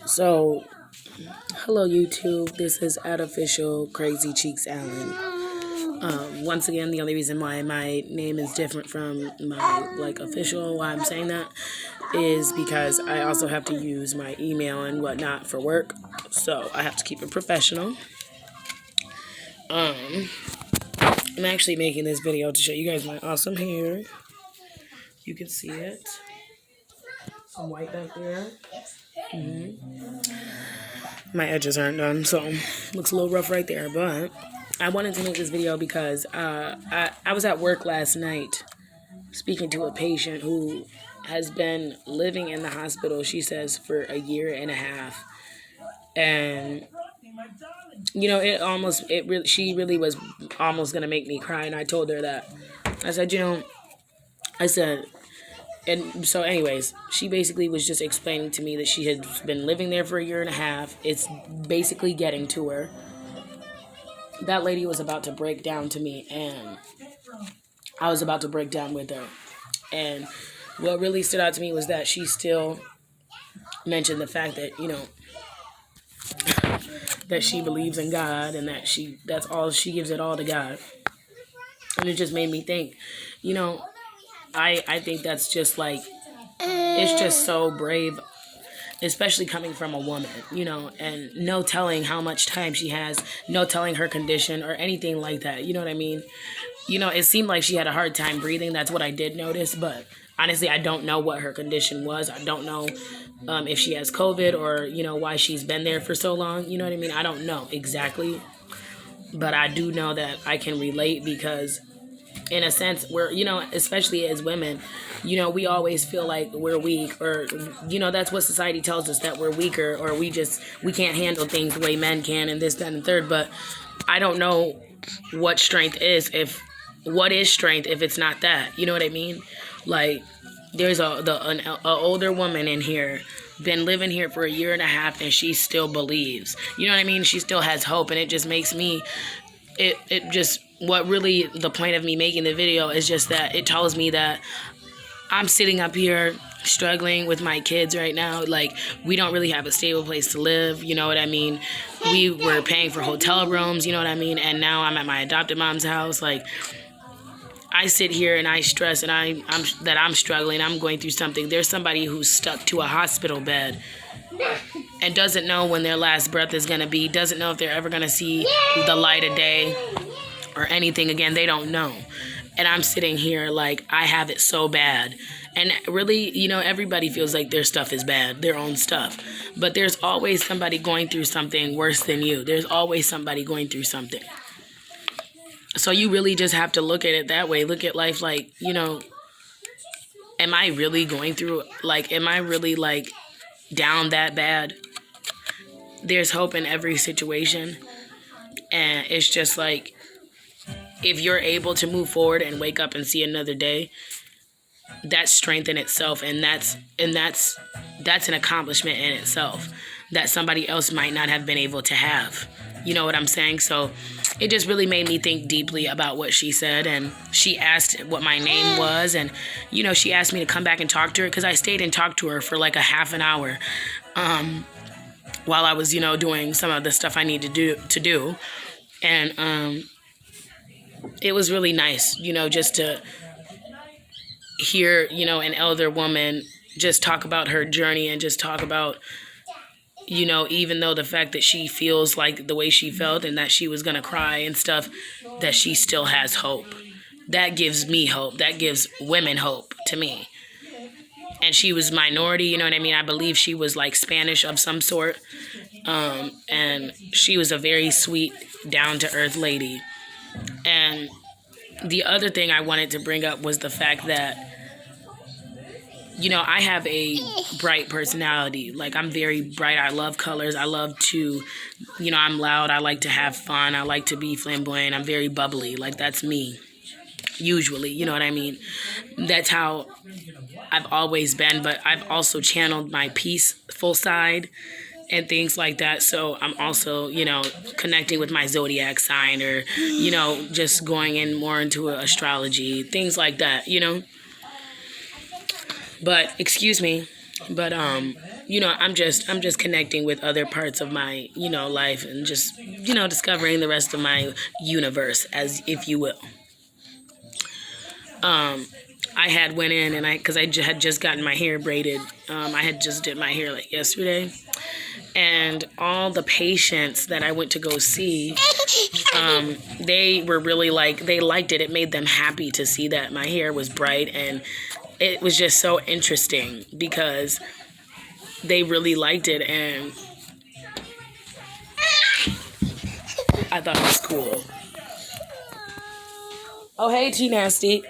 So, hello YouTube. This is Artificial Crazy Cheeks Allen. Once again, the only reason why my name is different from my official, why I'm saying that, is because I also have to use my email and whatnot for work. So I have to keep it professional. I'm actually making this video to show you guys my awesome hair. You can see it. Some white back there. My edges aren't done, so looks a little rough right there, but I wanted to make this video because I was at work last night speaking to a patient who has been living in the hospital, she says, for a year and a half. And you know, she really was almost gonna make me cry, and I told her that. I said, and so anyways, she basically was just explaining to me that she had been living there for a year and a half. It's basically getting to her. That lady was about to break down to me, and I was about to break down with her. And what really stood out to me was that she still mentioned the fact that, that she believes in God, and that that's all, she gives it all to God. And it just made me think, I think that's just like, it's just so brave, especially coming from a woman, and no telling how much time she has, no telling her condition or anything like that. You know what I mean? It seemed like she had a hard time breathing. That's what I did notice. But honestly, I don't know what her condition was. I don't know if she has COVID or, why she's been there for so long. You know what I mean? I don't know exactly. But I do know that I can relate because in a sense, we're, especially as women, we always feel like we're weak, or, that's what society tells us, that we're weaker, or we can't handle things the way men can, and this, that, and third. But I don't know what strength is, what is strength if it's not that, you know what I mean? Like, there's an older woman in here, been living here for a year and a half, and she still believes, you know what I mean? She still has hope, and it just makes me, what really the point of me making the video is just that it tells me that I'm sitting up here struggling with my kids right now. Like, we don't really have a stable place to live, you know what I mean? We were paying for hotel rooms, you know what I mean? And now I'm at my adopted mom's house. Like, I sit here and I stress and I'm struggling. I'm going through something. There's somebody who's stuck to a hospital bed and doesn't know when their last breath is going to be, doesn't know if they're ever going to see the light of day or anything again. They don't know. And I'm sitting here like I have it so bad. And really, everybody feels like their stuff is bad, their own stuff. But there's always somebody going through something worse than you. There's always somebody going through something. So you really just have to look at it that way. Look at life like, am I really going through, am I really down that bad? There's hope in every situation. And it's just like, if you're able to move forward and wake up and see another day, that's strength in itself, and that's an accomplishment in itself that somebody else might not have been able to have. You know what I'm saying? So it just really made me think deeply about what she said, and she asked what my name was, and she asked me to come back and talk to her because I stayed and talked to her for like a half an hour while I was doing some of the stuff I need to do, and it was really nice, just to hear, an elder woman just talk about her journey and just talk about, even though the fact that she feels like the way she felt and that she was going to cry and stuff, that she still has hope. That gives me hope. That gives women hope to me. And she was minority, you know what I mean? I believe she was like Spanish of some sort. And she was a very sweet, down-to-earth lady. And the other thing I wanted to bring up was the fact that, I have a bright personality. Like, I'm very bright. I love colors. I love to, I'm loud. I like to have fun. I like to be flamboyant. I'm very bubbly. Like, that's me, usually. You know what I mean? That's how I've always been. But I've also channeled my peaceful side and things like that. So I'm also, connecting with my zodiac sign, or, just going in more into astrology, things like that, But, excuse me, but, I'm just connecting with other parts of my, life, and just, discovering the rest of my universe, as if you will. I had went in and because I had just gotten my hair braided. I had just did my hair like yesterday, and all the patients that I went to go see, they were really they liked it. It made them happy to see that my hair was bright, and it was just so interesting because they really liked it, and I thought it was cool. Oh, hey, T Nasty.